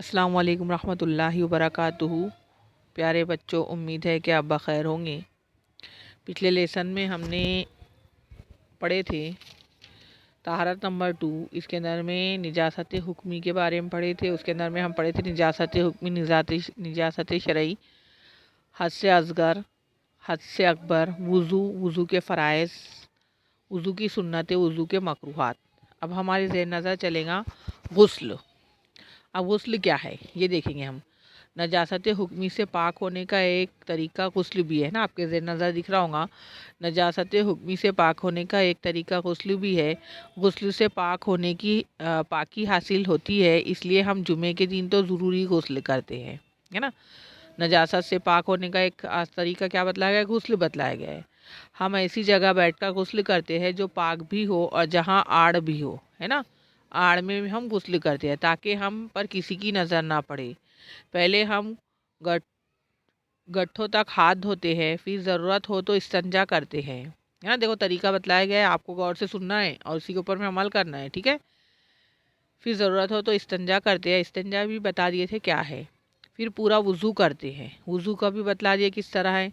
السلام علیکم ورحمۃ اللہ وبرکاتہ۔ پیارے بچوں، امید ہے کہ آپ بخیر ہوں گے۔ پچھلے لیسن میں ہم نے پڑھے تھے طہارت نمبر 2، اس کے اندر میں نجاست حکمی کے بارے میں پڑھے تھے۔ اس کے اندر میں ہم پڑھے تھے نجاست حکمی، نجاست شرعی، حد سے اصغر، حد سے اکبر، وضو کے فرائض، وضو کی سنتیں، وضو کے مکروہات۔ اب ہمارے ذہن نظر چلے گا غسل۔ اب غسل کیا ہے یہ دیکھیں گے ہم۔ نجاست حکمی سے پاک ہونے کا ایک طریقہ غسل بھی ہے نا، آپ کے ذہن نظر دکھ رہا ہوگا۔ نجاست حکمی سے پاک ہونے کا ایک طریقہ غسل بھی ہے۔ غسل سے پاک ہونے کی پاکی حاصل ہوتی ہے، اس لیے ہم جمعے کے دن تو ضروری غسل کرتے ہیں، ہے نا۔ نجاست سے پاک ہونے کا ایک طریقہ کیا بتلایا گیا ہے؟ غسل بتلایا گیا ہے۔ ہم ایسی جگہ بیٹھ کر غسل کرتے ہیں جو پاک بھی ہو اور جہاں آڑ بھی ہو، ہے نا۔ آڑ میں بھی ہم غسل کرتے ہیں تاکہ ہم پر کسی کی نظر نہ پڑے۔ پہلے ہم گٹھوں تک ہاتھ دھوتے ہیں، پھر ضرورت ہو تو استنجا کرتے ہیں، ہے نا۔ دیکھو طریقہ بتلایا گیا ہے، آپ کو غور سے سننا ہے اور اسی کے اوپر میں عمل کرنا ہے، ٹھیک ہے۔ پھر ضرورت ہو تو استنجا کرتے ہیں، استنجا بھی بتا دیے تھے کیا ہے۔ پھر پورا وضو کرتے ہیں، وضو کا بھی بتلا دیا کس طرح ہے۔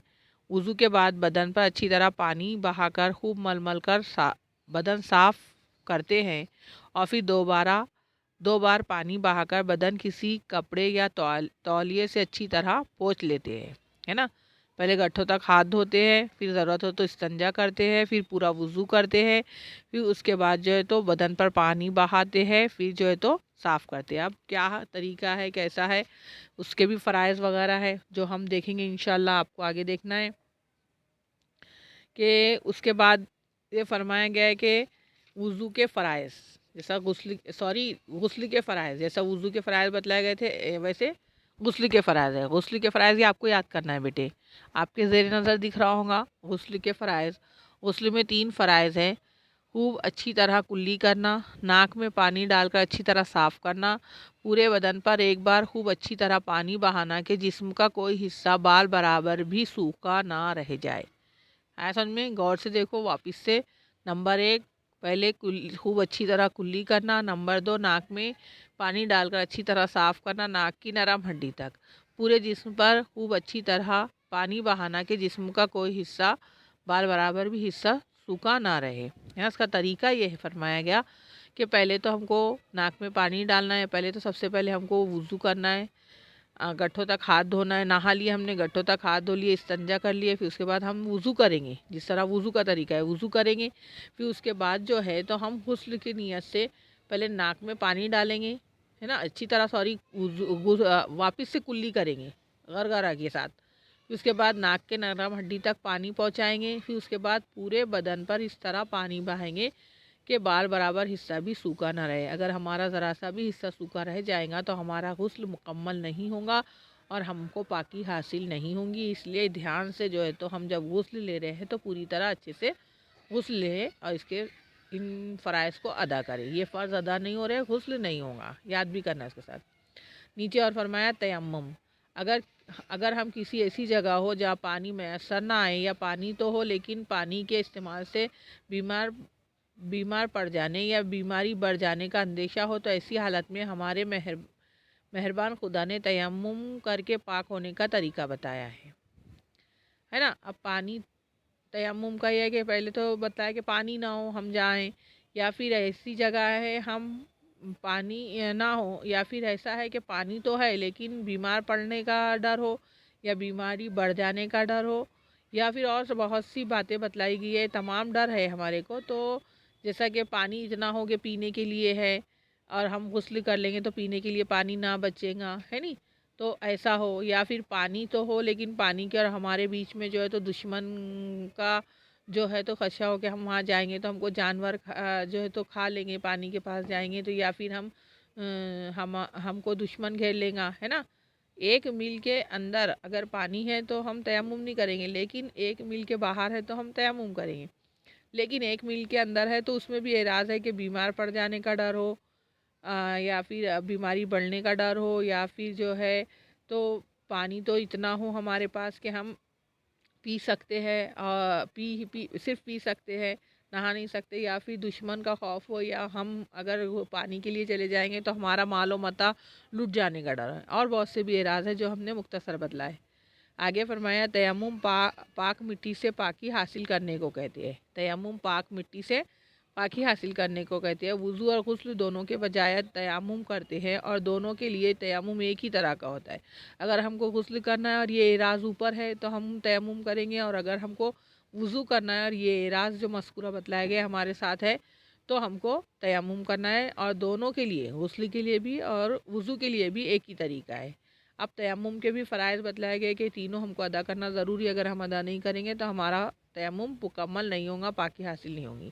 وضو کے بعد بدن پر اچھی طرح پانی بہا کر خوب مل مل کر بدن صاف کرتے ہیں، اور پھر دو بار پانی بہا کر بدن کسی کپڑے یا تولیے سے اچھی طرح پوچھ لیتے ہیں، ہے نا۔ پہلے گٹھوں تک ہاتھ دھوتے ہیں، پھر ضرورت ہو تو استنجا کرتے ہیں، پھر پورا وضو کرتے ہیں، پھر اس کے بعد جو ہے تو بدن پر پانی بہاتے ہیں، پھر جو ہے تو صاف کرتے ہیں۔ اب کیا طریقہ ہے، کیسا ہے، اس کے بھی فرائض وغیرہ ہے جو ہم دیکھیں گے انشاءاللہ۔ آپ کو آگے دیکھنا ہے کہ اس کے بعد یہ فرمایا گیا ہے کہ وضو کے فرائض جیسا غسل کے فرائض جیسا وضو کے فرائض بتلائے گئے تھے، ویسے غسل کے فرائض ہے۔ غسل کے فرائض یہ آپ کو یاد کرنا ہے بیٹے، آپ کے زیر نظر دکھ رہا ہوگا غسل کے فرائض۔ غسل میں 3 فرائض ہیں: خوب اچھی طرح کلی کرنا، ناک میں پانی ڈال کر اچھی طرح صاف کرنا، پورے بدن پر ایک بار خوب اچھی طرح پانی بہانا کہ جسم کا کوئی حصہ بال برابر بھی سوکھا نہ رہ جائے۔ سمجھ میں؟ غور سے دیکھو واپس سے۔ نمبر 1 پہلے خوب اچھی طرح کلی کرنا، نمبر 2 ناک میں پانی ڈال کر اچھی طرح صاف کرنا ناک کی نرم ہڈی تک، پورے جسم پر خوب اچھی طرح پانی بہانا کہ جسم کا کوئی حصہ بال برابر بھی حصہ سوکھا نہ رہے۔ اس کا طریقہ یہ فرمایا گیا کہ پہلے تو ہم کو ناک میں پانی ڈالنا ہے، پہلے تو سب سے پہلے ہم کو وضو کرنا ہے، گٹھوں تک ہاتھ دھونا ہے، نہا لیے ہم نے، گٹھوں تک ہاتھ دھو لیے، استنجا کر لیے، پھر اس کے بعد ہم وضو کریں گے جس طرح وضو کا طریقہ ہے وضو کریں گے۔ پھر اس کے بعد جو ہے تو ہم غسل کی نیت سے پہلے ناک میں پانی ڈالیں گے، ہے نا، اچھی طرح واپس سے کلی کریں گے غرغرہ کے ساتھ۔ پھر اس کے بعد ناک کے نرم ہڈی تک پانی پہنچائیں گے، پھر اس کے بعد پورے بدن پر اس طرح پانی بہائیں گے کہ بال برابر حصہ بھی سوکھا نہ رہے۔ اگر ہمارا ذرا سا بھی حصہ سوکھا رہ جائے گا تو ہمارا غسل مکمل نہیں ہوگا اور ہم کو پاکی حاصل نہیں ہوں گی۔ اس لیے دھیان سے جو ہے تو ہم جب غسل لے رہے ہیں تو پوری طرح اچھے سے غسل لیں اور اس کے ان فرائض کو ادا کریں۔ یہ فرض ادا نہیں ہو رہے، غسل نہیں ہوگا، یاد بھی کرنا اس کے ساتھ۔ نیچے اور فرمایا تیمم، اگر ہم کسی ایسی جگہ ہو جہاں پانی میسر نہ آئے، یا پانی تو ہو لیکن پانی کے استعمال سے بیمار پڑ جانے یا بیماری بڑھ جانے کا اندیشہ ہو، تو ایسی حالت میں ہمارے مہربان خدا نے تیمم کر کے پاک ہونے کا طریقہ بتایا ہے نا۔ اب تیمم کا یہ ہے کہ پہلے تو بتایا کہ پانی نہ ہو، ہم جائیں، یا پھر ایسی جگہ ہے ہم پانی نہ ہو، یا پھر ایسا ہے کہ پانی تو ہے لیکن بیمار پڑنے کا ڈر ہو یا بیماری بڑھ جانے کا ڈر ہو، یا پھر اور بہت سی باتیں بتلائی گئی ہے، تمام ڈر ہے ہمارے کو۔ تو جیسا کہ پانی اتنا ہو کہ پینے کے لیے ہے اور ہم غسل کر لیں گے تو پینے کے لیے پانی نہ بچے گا، ہے نہیں، تو ایسا ہو، یا پھر پانی تو ہو لیکن پانی کے اور ہمارے بیچ میں جو ہے تو دشمن کا جو ہے تو خدشہ ہو کہ ہم وہاں جائیں گے تو ہم کو جانور جو ہے تو کھا لیں گے، پانی کے پاس جائیں گے تو، یا پھر ہم کو دشمن گھیر لیں گا، ہے نا۔ 1 میل کے اندر اگر پانی ہے تو ہم تیمم نہیں کریں گے، لیکن 1 میل کے باہر ہے تو ہم تیمم کریں گے، لیکن 1 میل کے اندر ہے تو اس میں بھی اعراض ہے کہ بیمار پڑ جانے کا ڈر ہو، یا پھر بیماری بڑھنے کا ڈر ہو، یا پھر جو ہے تو پانی تو اتنا ہو ہمارے پاس کہ ہم پی سکتے ہیں، صرف پی سکتے ہیں، نہا نہیں سکتے، یا پھر دشمن کا خوف ہو، یا ہم اگر وہ پانی کے لیے چلے جائیں گے تو ہمارا مال و متاع لٹ جانے کا ڈر ہے، اور بہت سے بھی اعراض ہے جو ہم نے مختصر بتلائے۔ آگے فرمایا تیمم پاک مٹی سے پاکی حاصل کرنے کو کہتے ہیں۔ تیمم پاک مٹی سے پاکی حاصل کرنے کو کہتے ہیں۔ وضو اور غسل دونوں کے بجائے تیمم کرتے ہیں، اور دونوں کے لیے تیمم ایک ہی طرح کا ہوتا ہے۔ اگر ہم کو غسل کرنا ہے اور یہ اعراض اوپر ہے تو ہم تیمم کریں گے، اور اگر ہم کو وضو کرنا ہے اور یہ اعراض جو مذکورہ بتلایا گیا ہمارے ساتھ ہے تو ہم کو تیمم کرنا ہے، اور دونوں کے لیے، غسل کے لیے بھی اور وضو کے لیے بھی ایک ہی طریقہ ہے۔ اب تیمم کے بھی فرائض بتلائے گئے کہ تینوں ہم کو ادا کرنا ضروری ہے، اگر ہم ادا نہیں کریں گے تو ہمارا تیمم مکمل نہیں ہوگا، پاکی حاصل نہیں ہوگی۔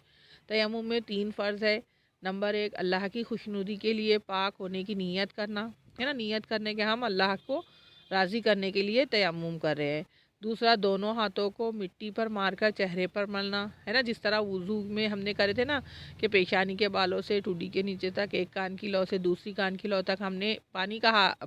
تیمم میں 3 فرض ہے۔ نمبر 1، اللہ کی خوشنودی کے لیے پاک ہونے کی نیت کرنا ہے نا، نیت کرنے کے ہم اللہ کو راضی کرنے کے لیے تیمم کر رہے ہیں۔ دوسرا، دونوں ہاتھوں کو مٹی پر مار کر چہرے پر ملنا ہے نا، جس طرح وضو میں ہم نے کرے تھے نا کہ پیشانی کے بالوں سے ٹوڈی کے نیچے تک، ایک کان کی لو سے دوسری کان کی لو تک ہم نے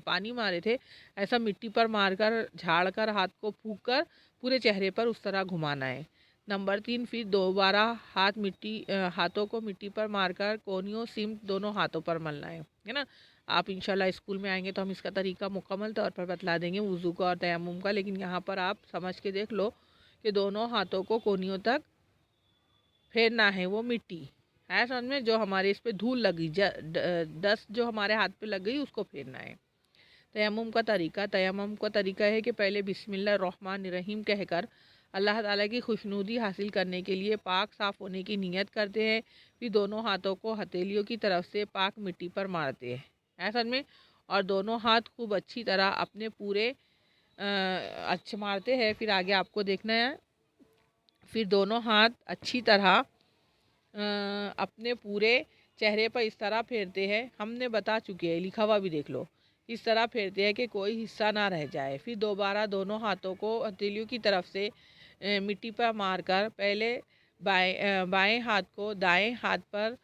پانی مارے تھے، ایسا مٹی پر مار کر، جھاڑ کر، ہاتھ کو پھونک کر پورے چہرے پر اس طرح گھمانا ہے۔ نمبر 3، پھر دوبارہ ہاتھوں کو مٹی پر مار کر کونیوں سمت دونوں ہاتھوں پر ملنا ہے نا۔ آپ انشاءاللہ اسکول میں آئیں گے تو ہم اس کا طریقہ مکمل طور پر بتلا دیں گے وضو کا اور تیمم کا، لیکن یہاں پر آپ سمجھ کے دیکھ لو کہ دونوں ہاتھوں کو کونیوں تک پھیرنا ہے وہ مٹی ہے، سمجھ میں، جو ہمارے اس پہ دھول لگی، ڈسٹ جو ہمارے ہاتھ پہ لگ گئی اس کو پھیرنا ہے۔ تیمم کا طریقہ ہے کہ پہلے بسم اللہ الرحمن الرحیم کہہ کر اللہ تعالیٰ کی خوشنودی حاصل کرنے کے لیے پاک صاف ہونے کی نیت کرتے ہیں، پھر دونوں ہاتھوں کو ہتھیلیوں کی طرف سے پاک مٹی پر مارتے ہیں، ایسا میں، اور دونوں ہاتھ خوب اچھی طرح اپنے پورے اچھے مارتے ہیں۔ پھر آگے آپ کو دیکھنا ہے، پھر دونوں ہاتھ اچھی طرح اپنے پورے چہرے پر اس طرح پھیرتے ہیں، ہم نے بتا چکے ہیں، لکھا ہوا بھی دیکھ لو، اس طرح پھیرتے ہیں کہ کوئی حصہ نہ رہ جائے۔ پھر دوبارہ دونوں ہاتھوں کو ہتھیلیوں کی طرف سے مٹی پر مار کر پہلے بائیں ہاتھ کو دائیں ہاتھ پر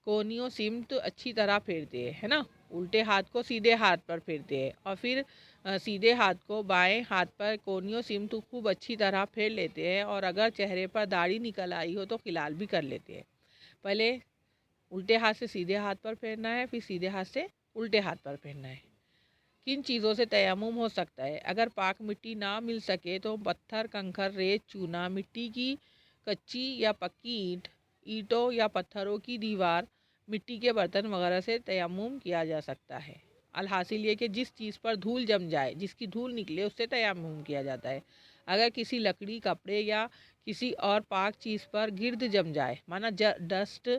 کونیوں سمت اچھی طرح پھیرتے ہیں، ہے نا، الٹے ہاتھ کو سیدھے ہاتھ پر پھیرتے ہیں، اور پھر سیدھے ہاتھ کو بائیں ہاتھ پر کونیوں سمت خوب اچھی طرح پھیر لیتے ہیں، اور اگر چہرے پر داڑھی نکل آئی ہو تو خلال بھی کر لیتے ہیں۔ پہلے الٹے ہاتھ سے سیدھے ہاتھ پر پھیرنا ہے، پھر سیدھے ہاتھ سے الٹے ہاتھ پر پھیرنا ہے۔ کن چیزوں سے تیمم ہو سکتا ہے؟ اگر پاک مٹی نہ مل سکے تو پتھر، کنکر، ریت، چونا، مٹی کی کچی یا پکی اینٹوں یا پتھروں کی دیوار، مٹی کے برتن وغیرہ سے تیمم کیا جا سکتا ہے۔ الحاصل یہ کہ جس چیز پر دھول جم جائے، جس کی دھول نکلے، اس سے تیمم کیا جاتا ہے۔ اگر کسی لکڑی، کپڑے یا کسی اور پاک چیز پر گرد جم جائے، مانا ڈسٹ،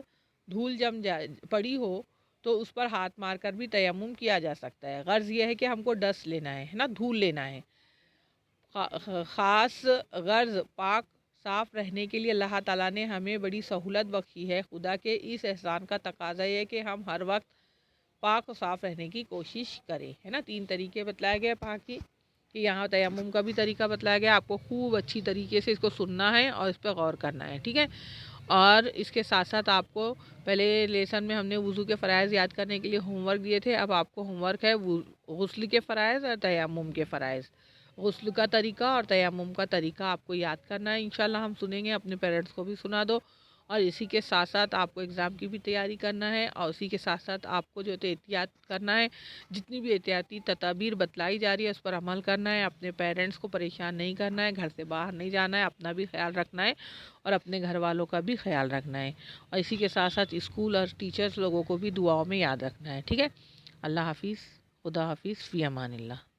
دھول جم جائے پڑی ہو، تو اس پر ہاتھ مار کر بھی تیمم کیا جا سکتا ہے۔ غرض یہ ہے کہ ہم کو ڈسٹ لینا ہے نا، دھول لینا ہے۔ خاص غرض پاک صاف رہنے کے لیے اللہ تعالیٰ نے ہمیں بڑی سہولت بخشی ہے۔ خدا کے اس احسان کا تقاضا یہ ہے کہ ہم ہر وقت پاک و صاف رہنے کی کوشش کریں، ہے نا۔ 3 طریقے بتلائے گئے پاک کی، کہ یہاں تیمم کا بھی طریقہ بتلایا گیا، آپ کو خوب اچھی طریقے سے اس کو سننا ہے اور اس پہ غور کرنا ہے، ٹھیک ہے۔ اور اس کے ساتھ ساتھ آپ کو پہلے لیسن میں ہم نے وضو کے فرائض یاد کرنے کے لیے ہوم ورک دیے تھے، اب آپ کو ہوم ورک ہے غسل کے فرائض اور تیمم کے فرائض۔ غسل کا طریقہ اور تیمم کا طریقہ آپ کو یاد کرنا ہے، انشاءاللہ ہم سنیں گے، اپنے پیرنٹس کو بھی سنا دو، اور اسی کے ساتھ ساتھ آپ کو ایگزام کی بھی تیاری کرنا ہے، اور اسی کے ساتھ ساتھ آپ کو جو احتیاط کرنا ہے، جتنی بھی احتیاطی تدابیر بتلائی جا رہی ہے اس پر عمل کرنا ہے، اپنے پیرنٹس کو پریشان نہیں کرنا ہے، گھر سے باہر نہیں جانا ہے، اپنا بھی خیال رکھنا ہے اور اپنے گھر والوں کا بھی خیال رکھنا ہے، اور اسی کے ساتھ ساتھ اسکول اور ٹیچرز لوگوں کو بھی دعاؤں میں یاد رکھنا ہے، ٹھیک ہے۔ اللہ حافظ، خدا حافظ، فی امان اللہ۔